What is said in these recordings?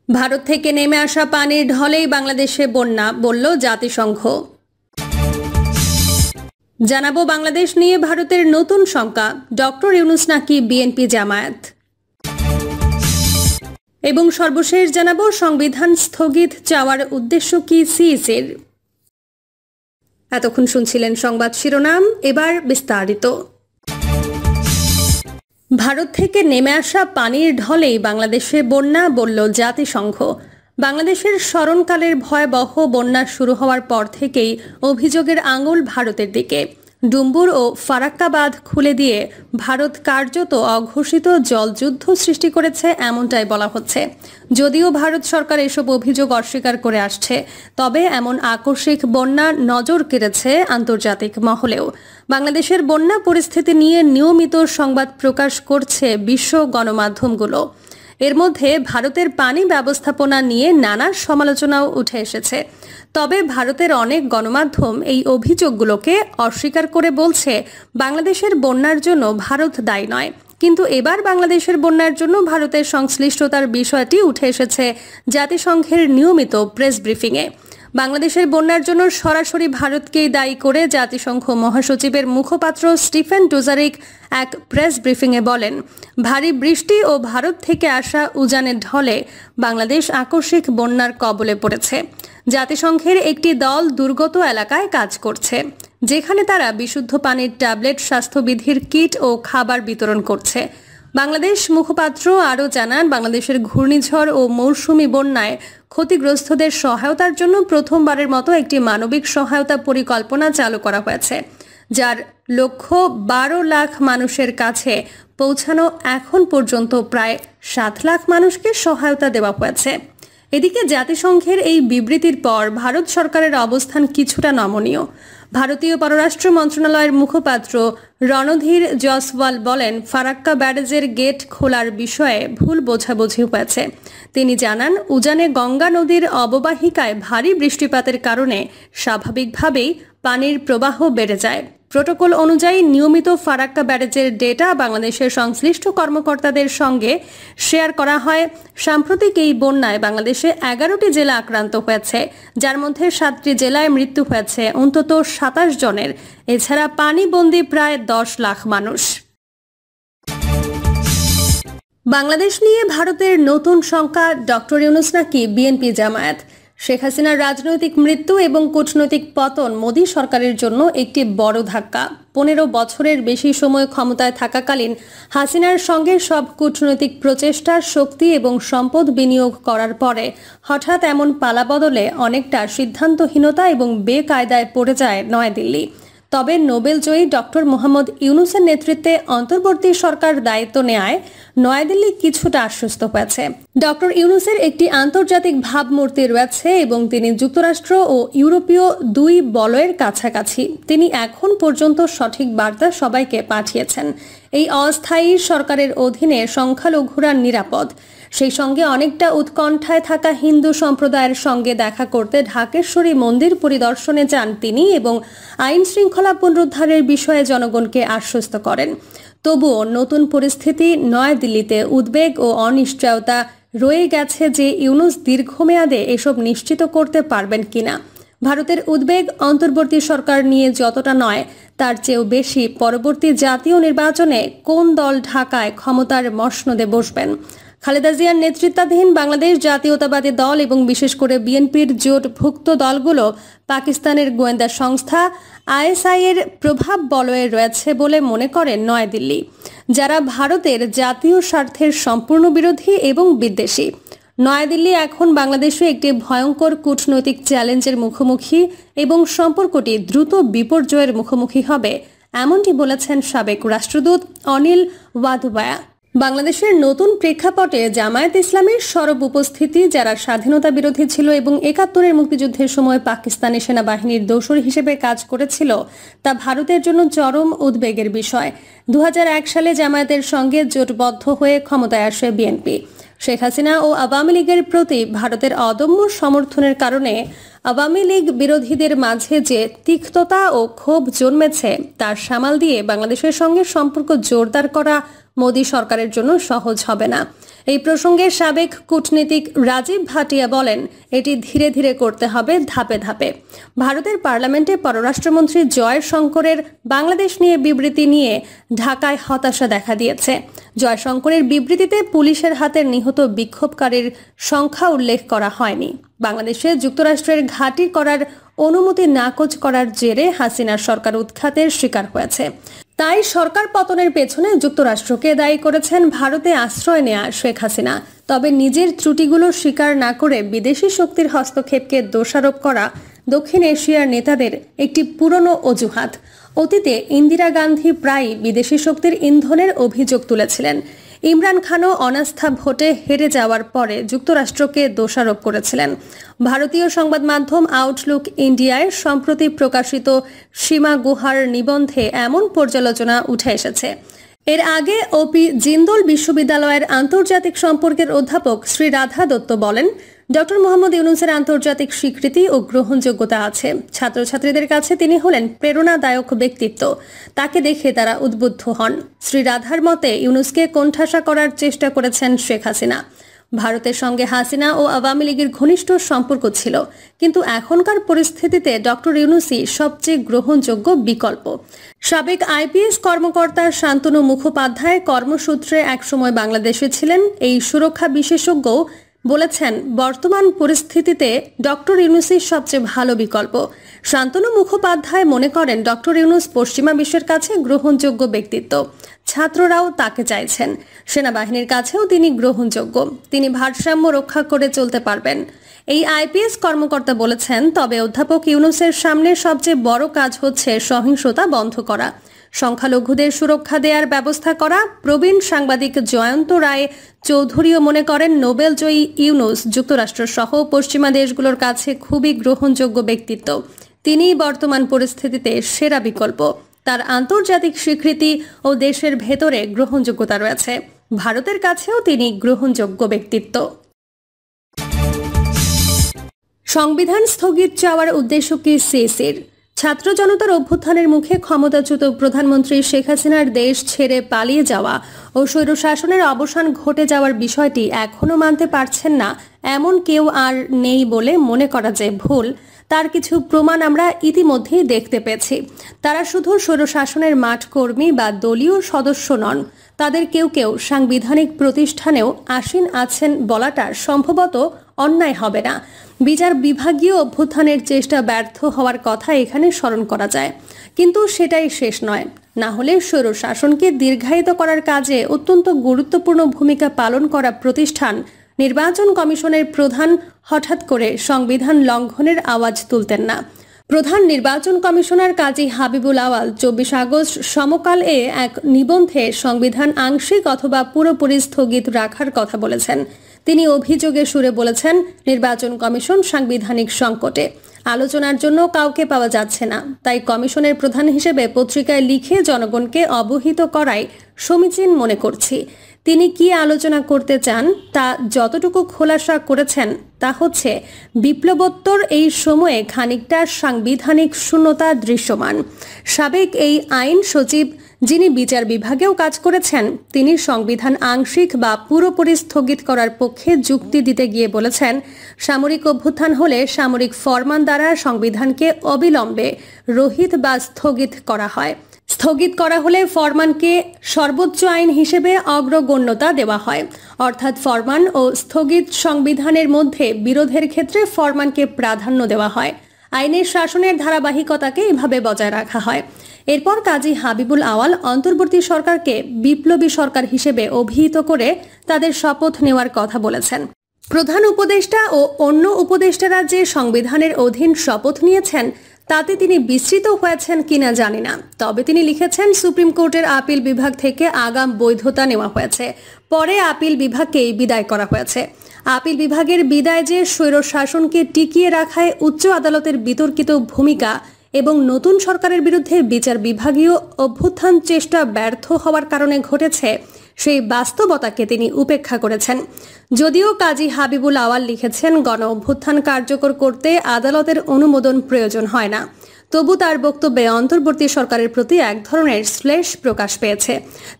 ভারত থেকে নেমে আসা পানির ঢলেই বাংলাদেশে বন্যা, বলল জাতিসংঘ। জানাবো বাংলাদেশ নিয়ে ভারতের নতুন শঙ্কা, ডক্টর ইউনূস নাকি বিএনপি জামায়াত। এবং সর্বশেষ জানাবো সংবিধান স্থগিত চাওয়ার উদ্দেশ্য কি সিইসির। এতক্ষণ শুনছিলেন সংবাদ শিরোনাম, এবার বিস্তারিত। ভারত থেকে নেমে আসা পানির ঢলেই বাংলাদেশে বন্যা, বলল জাতিসংঘ। বাংলাদেশের স্মরণকালের ভয়াবহ বন্যা শুরু হওয়ার পর থেকেই অভিযোগের আঙুল ভারতের দিকে। ডুম্বুর ও ফারাক্কা বাঁধ খুলে দিয়ে ভারত কার্যত অঘোষিত জলযুদ্ধ সৃষ্টি করেছে, এমনটাই বলা হচ্ছে। যদিও ভারত সরকার এসব অভিযোগ অস্বীকার করে আসছে, তবে এমন আকস্মিক বন্যা নজর কেড়েছে আন্তর্জাতিক মহলেও। বাংলাদেশের বন্যা পরিস্থিতি নিয়ে নিয়মিত সংবাদ প্রকাশ করছে বিশ্ব গণমাধ্যমগুলো। এর মধ্যে ভারতের পানি ব্যবস্থাপনা নিয়ে নানা সমালোচনাও উঠে এসেছে। তবে ভারতের অনেক গণমাধ্যম এই অভিযোগগুলোকে অস্বীকার করে বলছে বাংলাদেশের বন্যার জন্য ভারত দায়ী নয়। কিন্তু এবার বাংলাদেশের বন্যার জন্য ভারতের সংশ্লিষ্টতার বিষয়টি উঠে এসেছে জাতিসংঘের নিয়মিত প্রেস ব্রিফিংয়ে। বাংলাদেশের বন্যার জন্য সরাসরি ভারতকেই দায়ী করে জাতিসংঘ মহাসচিবের মুখপাত্র স্টিফেন ডুজারিক এক প্রেস ব্রিফিংয়ে বলেন, ভারী বৃষ্টি ও ভারত থেকে আসা উজানের ঢলে বাংলাদেশ আকস্মিক বন্যার কবলে পড়েছে। জাতিসংঘের একটি দল দুর্গত এলাকায় কাজ করছে, যেখানে তারা বিশুদ্ধ পানির ট্যাবলেট, স্বাস্থ্যবিধির কিট ও খাবার বিতরণ করছে। বাংলাদেশ মুখপাত্র আরও জানান, বাংলাদেশের ঘূর্ণিঝড় ও মৌসুমি বন্যায় ক্ষতিগ্রস্তদের সহায়তার জন্য প্রথমবারের মতো একটি মানবিক সহায়তা পরিকল্পনা চালু করা হয়েছে, যার লক্ষ্য 12 লাখ মানুষের কাছে পৌঁছানো। এখন পর্যন্ত প্রায় 7 লাখ মানুষকে সহায়তা দেওয়া হয়েছে। এদিকে জাতিসংঘের এই বিবৃতির পর ভারত সরকারের অবস্থান কিছুটা নমনীয়। ভারতীয় পররাষ্ট্র মন্ত্রণালয়ের মুখপাত্র রণধীর জয়সওয়াল বলেন, ফারাক্কা ব্যারেজের গেট খোলার বিষয়ে ভুল বোঝাবুঝি হয়েছে। তিনি জানান, উজানে গঙ্গা নদীর অববাহিকায় ভারী বৃষ্টিপাতের কারণে স্বাভাবিকভাবেই পানির প্রবাহ বেড়ে যায়। প্রোটোকল অনুযায়ী নিয়মিত ফারাক্কা ব্যারেজের ডেটা বাংলাদেশের সংশ্লিষ্ট কর্মকর্তাদের সঙ্গে শেয়ার করা হয়। সাম্প্রতিক এই বন্যায় বাংলাদেশে 11টি জেলা আক্রান্ত হয়েছে, যার মধ্যে 7টি জেলায় মৃত্যু হয়েছে অন্তত 27 জনের। এছাড়া পানিবন্দী প্রায় 10 লাখ মানুষ। বাংলাদেশ নিয়ে ভারতের নতুন শঙ্কা, ডক্টর ইউনূস নাকি বিএনপি জামায়াত। শেখ হাসিনার রাজনৈতিক মৃত্যু এবং কূটনৈতিক পতন মোদী সরকারের জন্য একটি বড় ধাক্কা। 15 বছরের বেশি সময় ক্ষমতায় থাকাকালীন হাসিনার সঙ্গে সব কূটনৈতিক প্রচেষ্টা, শক্তি এবং সম্পদ বিনিয়োগ করার পরে হঠাৎ এমন পালাবদলে অনেকটা সিদ্ধান্তহীনতা এবং বেকায়দায় পড়ে যায় নয়াদিল্লি। তবে নোবেলজয়ী ডক্টর মোহাম্মদ ইউনূসের নেতৃত্বে অন্তর্বর্তী সরকার দায়িত্ব নেয় নয়াদিল্লি কিছুটা আশ্বস্ত হয়েছে। ডক্টর ইউনূসের একটি আন্তর্জাতিক ভাবমূর্তি রয়েছে এবং তিনি যুক্তরাষ্ট্র ও ইউরোপীয় দুই বলয়ের কাছাকাছি। তিনি এখন পর্যন্ত সঠিক বার্তা সবাইকে পাঠিয়েছেন। এই অস্থায়ী সরকারের অধীনে সংখ্যালঘুরা নিরাপদ। সেই সঙ্গে অনেকটা উৎকণ্ঠায় থাকা হিন্দু সম্প্রদায়ের সঙ্গে দেখা করতে ঢাকেশ্বরী মন্দির পরিদর্শনে যান তিনি এবং আইন শৃঙ্খলা পুনরুদ্ধারের বিষয়ে জনগণকে আশ্বস্ত করেন। তবুও নতুন পরিস্থিতি, নয়াদিল্লিতে উদ্বেগ ও অনিশ্চয়তা রয়ে গেছে যে ইউনূস দীর্ঘমেয়াদে এসব নিশ্চিত করতে পারবেন কিনা। ভারতের উদ্বেগ অন্তর্বর্তী সরকার নিয়ে যতটা নয়, তার চেয়েও বেশি পরবর্তী জাতীয় নির্বাচনে কোন দল ঢাকায় ক্ষমতার মসনদে বসবেন। খালেদা জিয়ার নেতৃত্বাধীন বাংলাদেশ জাতীয়তাবাদী দল এবং বিশেষ করে বিএনপির জোটভুক্ত দলগুলো পাকিস্তানের গোয়েন্দা সংস্থা আইএসআই এর প্রভাব বলয়ে রয়েছে বলে মনে করেন নয়াদিল্লি, যারা ভারতের জাতীয় স্বার্থের সম্পূর্ণ বিরোধী এবং বিদ্বেষী। নয়াদিল্লি এখন বাংলাদেশে একটি ভয়ঙ্কর কূটনৈতিক চ্যালেঞ্জের মুখোমুখি এবং সম্পর্কটি দ্রুত বিপর্যয়ের মুখোমুখি হবে, এমনটি বলেছেন সাবেক রাষ্ট্রদূত অনিল ওয়াধওয়া। বাংলাদেশের নতুন প্রেক্ষাপটে জামায়াত ইসলামের সরব উপস্থিতি, যারা স্বাধীনতা বিরোধী ছিল এবং 71-এর মুক্তিযুদ্ধের সময় পাকিস্তানি সেনাবাহিনীর দোসর হিসেবে কাজ করেছিল, তা ভারতের জন্য চরম উদ্বেগের বিষয়। 2001 সালে জামায়াতের সঙ্গে জোটবদ্ধ হয়ে ক্ষমতায় আসে বিএনপি। শেখ হাসিনা ও আওয়ামী লীগের প্রতি ভারতের অদম্য সমর্থনের কারণে আওয়ামী লীগ বিরোধীদের মাঝে যে তিক্ততা ও ক্ষোভ জন্মেছে, তার সামাল দিয়ে বাংলাদেশের সঙ্গে সম্পর্ক জোরদার করা মোদী সরকারের জন্য সহজ হবে না। এই প্রসঙ্গে সাবেক কূটনীতিক রাজীব ভাটিয়া বলেন, এটি ধীরে ধীরে করতে হবে, ধাপে ধাপে। ভারতের পার্লামেন্টে পররাষ্ট্রমন্ত্রী জয়শঙ্করের বাংলাদেশ নিয়ে বিবৃতি নিয়ে ঢাকায় হতাশা দেখা দিয়েছে। জয়শঙ্করের বিবৃতিতে পুলিশের হাতে নিহত বিক্ষোভকারীর সংখ্যা উল্লেখ করা হয়নি। বাংলাদেশে যুক্তরাষ্ট্রের ঘাঁটি করার অনুমতি নাকচ করার জেরে হাসিনার সরকার উৎখাতের শিকার হয়েছে। তাই সরকার পতনের পেছনে যুক্তরাষ্ট্রকে দায়ী করেছেন ভারতে আশ্রয় নেয়া শেখ হাসিনা। তবে নিজের ত্রুটিগুলো স্বীকার না করে বিদেশি শক্তির হস্তক্ষেপকে দোষারোপ করা দক্ষিণ এশিয়ার নেতাদের একটি পুরনো অজুহাত। অতীতে ইন্দিরা গান্ধী প্রায়ই বিদেশি শক্তির ইন্ধনের অভিযোগ তুলেছিলেন। ইমরান খানও অনাস্থা ভোটে হেরে যাওয়ার পরে যুক্তরাষ্ট্রকে দোষারোপ করেছিলেন। ভারতীয় সংবাদ মাধ্যম আউটলুক ইন্ডিয়ায় সম্প্রতি প্রকাশিত সীমা গুহার নিবন্ধে এমন পর্যালোচনা উঠে এসেছে। এর আগে ওপি জিন্দল বিশ্ববিদ্যালয়ের আন্তর্জাতিক সম্পর্কের অধ্যাপক শ্রী রাধা দত্ত বলেন, ডক্টর মোহাম্মদ ইউনূসের আন্তর্জাতিক স্বীকৃতি ও গ্রহণযোগ্যতা আছে। ছাত্রছাত্রীদের কাছে তিনি হলেন প্রেরণাদায়ক ব্যক্তিত্ব। তাকে দেখে তারা উদ্বুদ্ধ হন। শ্রী রাধার মতে ইউনূসকে কোণঠাসা করার চেষ্টা করেছেন শেখ হাসিনা। ভারতের সঙ্গে হাসিনা ও আওয়ামী লীগের ঘনিষ্ঠ সম্পর্ক ছিল, কিন্তু এখনকার পরিস্থিতিতে ডক্টর ইউনূসই সবচেয়ে গ্রহণযোগ্য বিকল্প। সাবেক আইপিএস কর্মকর্তা শান্তনু মুখোপাধ্যায় কর্মসূত্রে একসময় বাংলাদেশে ছিলেন। এই সুরক্ষা বিশেষজ্ঞ বলেছেন, বর্তমান পরিস্থিতিতে ডক্টর ইউনূসই সবচেয়ে ভালো বিকল্প। শান্তনু মুখোপাধ্যায় মনে করেন, ডক্টর ইউনূস পশ্চিমা বিশ্বের কাছে গ্রহণযোগ্য ব্যক্তিত্ব। ছাত্ররাও তাকে চাইছেন। সেনাবাহিনীর কাছেও তিনি গ্রহণযোগ্য। তিনি ভারসাম্য রক্ষা করে চলতে পারবেন। এই আইপিএস কর্মকর্তা বলেছেন, তবে অধ্যাপক ইউনূসের সামনে সবচেয়ে বড় কাজ হচ্ছে সহিংসতা বন্ধ করা, সংখ্যালঘুদের সুরক্ষা দেওয়ার ব্যবস্থা করা। প্রবীণ সাংবাদিক জয়ন্ত রায় চৌধুরীও মনে করেন, নোবেলজয়ী ইউনূস যুক্তরাষ্ট্র সহ পশ্চিমা দেশগুলোর কাছে খুবই গ্রহণযোগ্য ব্যক্তিত্ব। তিনিই বর্তমান পরিস্থিতিতে সেরা বিকল্প। তার আন্তর্জাতিক স্বীকৃতি ও দেশের ভেতরে গ্রহণযোগ্যতা রয়েছে। ভারতের কাছেও তিনি গ্রহণযোগ্য ব্যক্তিত্ব। সংবিধান স্থগিত চাওয়ার উদ্দেশ্য কি সিসির? ছাত্র জনতার অভ্যুত্থানের মুখে ক্ষমতাচ্যুত প্রধানমন্ত্রী শেখ হাসিনার দেশ ছেড়ে পালিয়ে যাওয়া ও স্বৈরশাসনের অবসান ঘটে যাওয়ার বিষয়টি এখনও মানতে পারছেন না এমন কেউ আর নেই বলে মনে করা যে ভুল। তার কিছু প্রমাণ আমরা ইতিমধ্যেই দেখতে পেয়েছি। তারা শুধু স্বৈরশাসনের মাঠ কর্মী বা দলীয় সদস্য নন, তাদের কেউ কেউ সাংবিধানিক প্রতিষ্ঠানেও আসীন আছেন বলাটা সম্ভবত অন্যায় হবে না। বিচার বিভাগীয় অভ্যুত্থানের চেষ্টা ব্যর্থ হওয়ার কথা এখানে স্মরণ করা যায়, কিন্তু সেটাই শেষ নয়। না হলে স্বৈরশাসনকে দীর্ঘায়িত করার কাজে অত্যন্ত গুরুত্বপূর্ণ ভূমিকা পালন করা প্রতিষ্ঠান নির্বাচন কমিশনের প্রধান হঠাৎ করে সংবিধান লঙ্ঘনের আওয়াজ তুলতেন না। প্রধান নির্বাচন কমিশনার কাজী হাবিবুল আওয়াল 24 আগস্ট সমকালে এক নিবন্ধে সংবিধান আংশিক অথবা পুরোপুরি স্থগিত রাখার কথা বলেছেন। তিনি অভিযোগের সুরে বলেছেন, নির্বাচন কমিশন সাংবিধানিক সংকটে, আলোচনার জন্য কাউকে পাওয়া যাচ্ছে না। তাই কমিশনের প্রধান হিসেবে পত্রিকায় লিখে জনগণকে অবহিত করাই সমীচীন মনে করছি। তিনি কি আলোচনা করতে চান তা যতটুকু খোলাসা করেছেন তা হচ্ছে, বিপ্লবোত্তর এই সময়ে খানিকটা সাংবিধানিক শূন্যতা দৃশ্যমান। সাবেক এই আইন সচিব, যিনি বিচার বিভাগেও কাজ করেছেন, তিনি সংবিধান আংশিক বা পুরোপুরি স্থগিত করার পক্ষে যুক্তি দিতে গিয়ে বলেছেন, সামরিক অভ্যুত্থান হলে সামরিক ফরমান দ্বারা সংবিধানকে অবিলম্বে রহিত বা স্থগিত করা হয়। স্থগিত করা হলে ফরমানকে সর্বোচ্চ আইন হিসেবে অগ্রগণ্যতা দেওয়া হয়, অর্থাৎ ফরমান ও স্থগিত সংবিধানের মধ্যে বিরোধের ক্ষেত্রে ফরমানকে প্রাধান্য দেওয়া হয়। আইনের শাসনের ধারাবাহিকতাকে এভাবে বজায় রাখা হয়। এরপর কাজী হাবিবুল আওয়াল অন্তর্বর্তী সরকারকে বিপ্লবী সরকার হিসেবে অভিহিত করে তাদের শপথ নেওয়ার কথা বলেছেন। প্রধান উপদেষ্টা ও অন্য উপদেষ্টারা যে সংবিধানের অধীন শপথ নিয়েছেন তাতে তিনি বিস্মৃত হয়েছেন কিনা জানি না, তবে তিনি লিখেছেন, সুপ্রিম কোর্টের আপিল বিভাগ থেকে আগাম বৈধতা নেওয়া হয়েছে, পরে আপিল বিভাগকেই বিদায় করা হয়েছে। আপিল বিভাগের বিদায় যে স্বৈর শাসনকে টিকিয়ে রাখায় উচ্চ আদালতের বিতর্কিত ভূমিকা এবং নতুন সরকারের বিরুদ্ধে বিচার বিভাগীয় অভ্যুত্থান চেষ্টা ব্যর্থ হওয়ার কারণে ঘটেছে, সেই বাস্তবতাকে তিনি উপেক্ষা করেছেন। যদিও কাজী হাবিবুল আওয়াল লিখেছেন, গণ অভ্যুত্থান কার্যকর করতে আদালতের অনুমোদন প্রয়োজন হয় না, তবু তার বক্তব্যে অন্তর্বর্তী সরকারের প্রতি এক ধরনের শ্লেষ প্রকাশ পেয়েছে।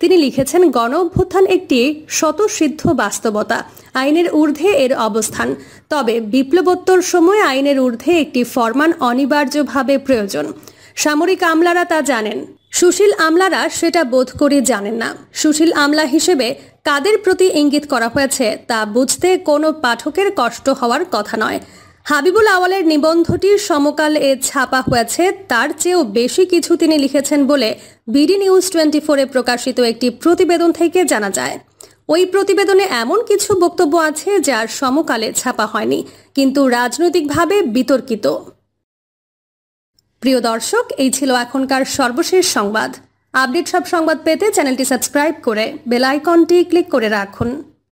তিনি লিখেছেন, গণ অভ্যুত্থান একটি স্বতঃসিদ্ধ বাস্তবতা, আইনের ঊর্ধ্বে এর অবস্থান। তবে বিপ্লবোত্তর সময় আইনের ঊর্ধ্বে একটি ফরমান অনিবার্যভাবে প্রয়োজন। সামরিক আমলারা তা জানেন, সুশীল আমলারা সেটা বোধ করে জানেন না। সুশীল আমলা হিসেবে কাদের প্রতি ইঙ্গিত করা হয়েছে তা বুঝতে কোনো পাঠকের কষ্ট হওয়ার কথা নয়। হাবিবুল আওয়ালের নিবন্ধটি সমকাল এ ছাপা হয়েছে, তার চেয়েও বেশি কিছু তিনি লিখেছেন বলে বিডি নিউজ 24-এ প্রকাশিত একটি প্রতিবেদন থেকে জানা যায়। ওই প্রতিবেদনে এমন কিছু বক্তব্য আছে যার সমকালে ছাপা হয়নি, কিন্তু রাজনৈতিকভাবে বিতর্কিত। প্রিয় দর্শক, এই ছিল এখনকার সর্বশেষ সংবাদ। আপডেট সব সংবাদ পেতে চ্যানেলটি সাবস্ক্রাইব করে বেল আইকনটি ক্লিক করে রাখুন।